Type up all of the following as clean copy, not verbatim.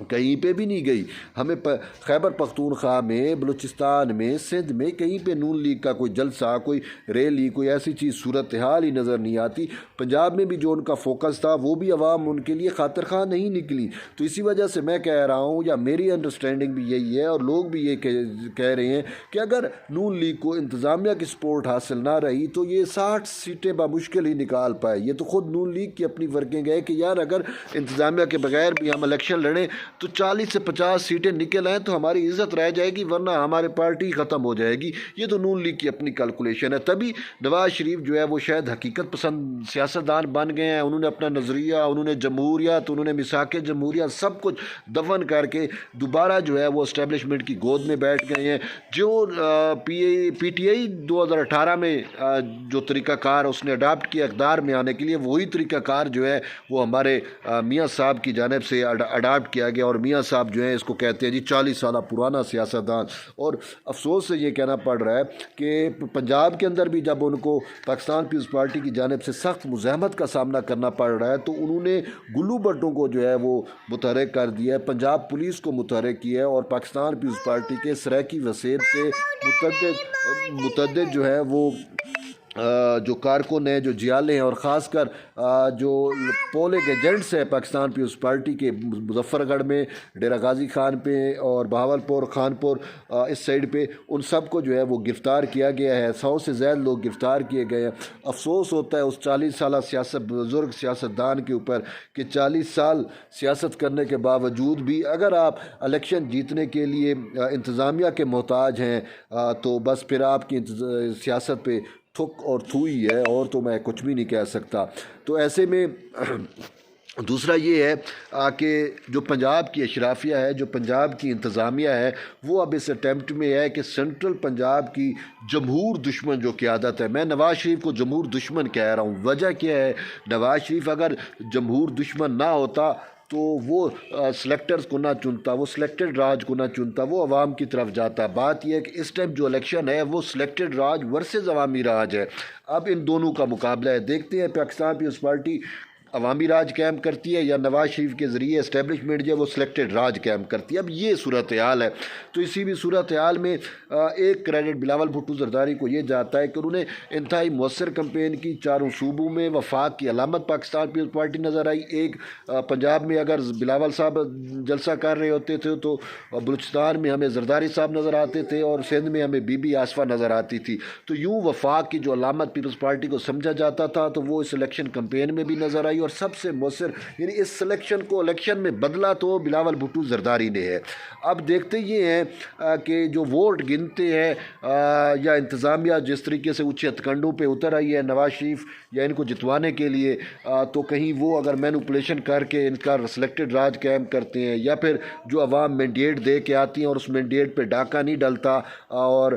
کہیں پہ بھی نہیں گئی. ہمیں خیبر پختونخوا میں، بلوچستان میں، سندھ میں کہیں پہ نون لیگ کا کوئی جلسہ، کوئی ریلی، کوئی ایسی چیز صورتحال ہی نظر نہیں آتی. پنجاب میں بھی جو ان کا فوکس تھا وہ بھی عوام ان کے لیے خاطر خواہ نہیں نکلی. تو اسی وجہ سے میں کہہ رہا ہوں، یا میری انڈرسٹینڈنگ بھی یہی ہے اور لوگ بھی یہ کہہ رہے ہیں کہ اگر نون لیگ کو انتظامیہ کی سپورٹ حاصل نہ رہی تو یہ 60 سیٹیں بمشکل ہی نکال پائے. یہ تو خود نون لیگ کی اپنی ورکنگ ہے کہ یار اگر انتظامیہ کے بغیر بھی ہم الیکشن لڑیں تو 40 سے 50 سیٹیں نکل آئیں تو ہماری عزت رہ جائے گی، ورنہ ہمارے پارٹی ختم ہو جائے گی. یہ تو نون لیگ کی اپنی کیلکولیشن ہے. تبھی نواز شریف جو ہے وہ شاید حقیقت پسند سیاستدان بن گئے ہیں. انہوں نے اپنا نظریہ، انہوں نے جمہوریت، انہوں نے میثاق جمہوریہ سب کچھ دفن کر کے دوبارہ جو ہے وہ اسٹیبلشمنٹ کی گود میں بیٹھ گئے ہیں. جو پی ٹی آئی 2018 میں جو طریقہ کار اس نے اڈاپٹ کیا اقتدار میں آنے کے لیے، وہی طریقہ کار جو ہے وہ ہمارے میاں صاحب کی جانب سے اڈاپٹ کیا گیا. اور میاں صاحب جو ہیں اس کو کہتے ہیں جی 40 سالہ پرانا سیاستدان. اور افسوس سے یہ کہنا پڑ رہا ہے کہ پنجاب کے اندر بھی جب ان کو پاکستان پیپلز پارٹی کی جانب سے سخت مزاحمت کا سامنا کرنا پڑ رہا ہے تو انہوں نے گلو بٹوں کو جو ہے وہ متحرک کر دیا ہے، پنجاب پولیس کو متحرک کیا ہے، اور پاکستان پیپلز پارٹی کے سرائیکی وسیب سے متعدد جو ہے وہ جو کارکن ہیں، جو جیالے ہیں، اور خاص کر جو پولنگ ایجنٹس ہیں پاکستان پیپلز پارٹی کے مظفر گڑھ میں، ڈیرہ غازی خان پہ اور بہاولپور خانپور اس سائڈ پہ، ان سب کو جو ہے وہ گرفتار کیا گیا ہے. 100 سے زائد لوگ گرفتار کیے گئے ہیں. افسوس ہوتا ہے اس 40 سالہ بزرگ سیاستدان کے اوپر کہ 40 سال سیاست کرنے کے باوجود بھی اگر آپ الیکشن جیتنے کے لیے انتظامیہ کے محتاج ہیں تو بس پھر آپ کی سیاست پہ تھک اور تھوئی ہے، اور تو میں کچھ بھی نہیں کہہ سکتا. تو ایسے میں دوسرا یہ ہے کہ جو پنجاب کی اشرافیہ ہے، جو پنجاب کی انتظامیہ ہے، وہ اب اس اٹیمپٹ میں ہے کہ سینٹرل پنجاب کی جمہور دشمن جو قیادت ہے، میں نواز شریف کو جمہور دشمن کہہ رہا ہوں. وجہ کیا ہے؟ نواز شریف اگر جمہور دشمن نہ ہوتا تو وہ سلیکٹرز کو نہ چنتا، وہ سلیکٹڈ راج کو نہ چنتا، وہ عوام کی طرف جاتا. بات یہ ہے کہ اس ٹائم جو الیکشن ہے وہ سلیکٹڈ راج ورسز عوامی راج ہے. اب ان دونوں کا مقابلہ ہے. دیکھتے ہیں پاکستان پیپلز پارٹی عوامی راج قائم کرتی ہے یا نواز شریف کے ذریعے اسٹیبلشمنٹ جو ہے وہ سلیکٹڈ راج قائم کرتی ہے. اب یہ صورتحال ہے. تو اسی بھی صورتحال میں ایک کریڈٹ بلاول بھٹو زرداری کو یہ جاتا ہے کہ انہوں نے انتہائی مؤثر کمپین کی. چاروں صوبوں میں وفاق کی علامت پاکستان پیپلز پارٹی نظر آئی. ایک پنجاب میں اگر بلاول صاحب جلسہ کر رہے ہوتے تھے تو بلوچستان میں ہمیں زرداری صاحب نظر آتے تھے، اور سندھ میں ہمیں بی بی آصفہ نظر آتی تھی. تو یوں وفاق کی جو علامت پیپلز پارٹی کو سمجھا جاتا تھا تو وہ اس الیکشن کمپین میں بھی نظر آئی. اور سب سے مؤثر یعنی اس سلیکشن کو الیکشن میں بدلا تو بلاول بھٹو زرداری نے ہے. اب دیکھتے یہ ہیں کہ جو ووٹ گنتے ہیں یا انتظامیہ جس طریقے سے اونچے ہتھکنڈوں پہ اتر آئی ہے نواز شریف یا ان کو جتوانے کے لیے، تو کہیں وہ اگر مینوپولیشن کر کے ان کا سلیکٹڈ راج قائم کرتے ہیں، یا پھر جو عوام مینڈیٹ دے کے آتی ہیں اور اس مینڈیٹ پہ ڈاکہ نہیں ڈلتا اور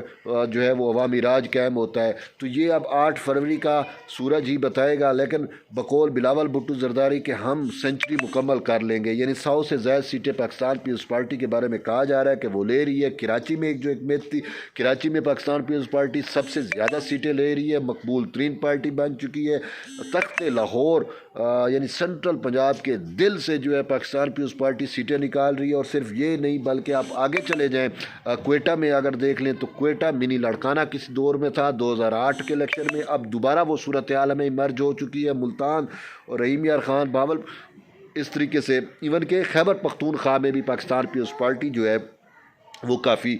جو ہے وہ عوامی راج قائم ہوتا ہے. تو یہ اب 8 فروری کا سورج ہی بتائے گا. لیکن بقول بلاول بھٹو زرداری کہ ہم سینچری مکمل کر لیں گے، یعنی 100 سے زائد سیٹیں پاکستان پیپلز پارٹی کے بارے میں کہا جا رہا ہے کہ وہ لے رہی ہے. کراچی میں ایک جو ایک میت تھی، کراچی میں پاکستان پیپلز پارٹی سب سے زیادہ سیٹیں لے رہی ہے، مقبول ترین پارٹی بن چکی ہے. تخت لاہور یعنی سینٹرل پنجاب کے دل سے جو ہے پاکستان پیپلز پارٹی سیٹیں نکال رہی ہے. اور صرف یہ نہیں بلکہ آپ آگے چلے جائیں، کوئٹہ میں اگر دیکھ لیں تو کوئٹہ منی لڑکانہ کس دور میں تھا 2008 کے الیکشن میں، اب دوبارہ وہ صورتحال میں مرج ہو چکی ہے. ملتان اور رحیم یار خان باول اس طریقے سے، ایون کہ خیبر پختونخوا میں بھی پاکستان پیپلز پارٹی جو ہے وہ کافی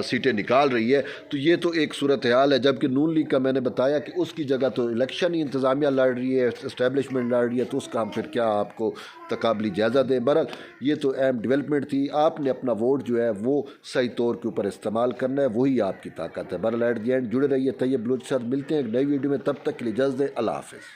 سیٹیں نکال رہی ہے. تو یہ تو ایک صورتحال ہے. جبکہ نون لیگ کا میں نے بتایا کہ اس کی جگہ تو الیکشن ہی انتظامیہ لڑ رہی ہے، اسٹیبلشمنٹ لڑ رہی ہے، تو اس کا ہم پھر کیا آپ کو تقابلی جائزہ دیں. بہرحال یہ تو اہم ڈیولپمنٹ تھی. آپ نے اپنا ووٹ جو ہے وہ صحیح طور کے اوپر استعمال کرنا ہے، وہی آپ کی طاقت ہے. بہرحال ایٹ دی اینڈ جڑے رہیے طیب بلوچ کے ساتھ. ملتے ہیں ایک نئی ویڈیو میں، تب تک کے لیے اجازت دیں. اللہ حافظ.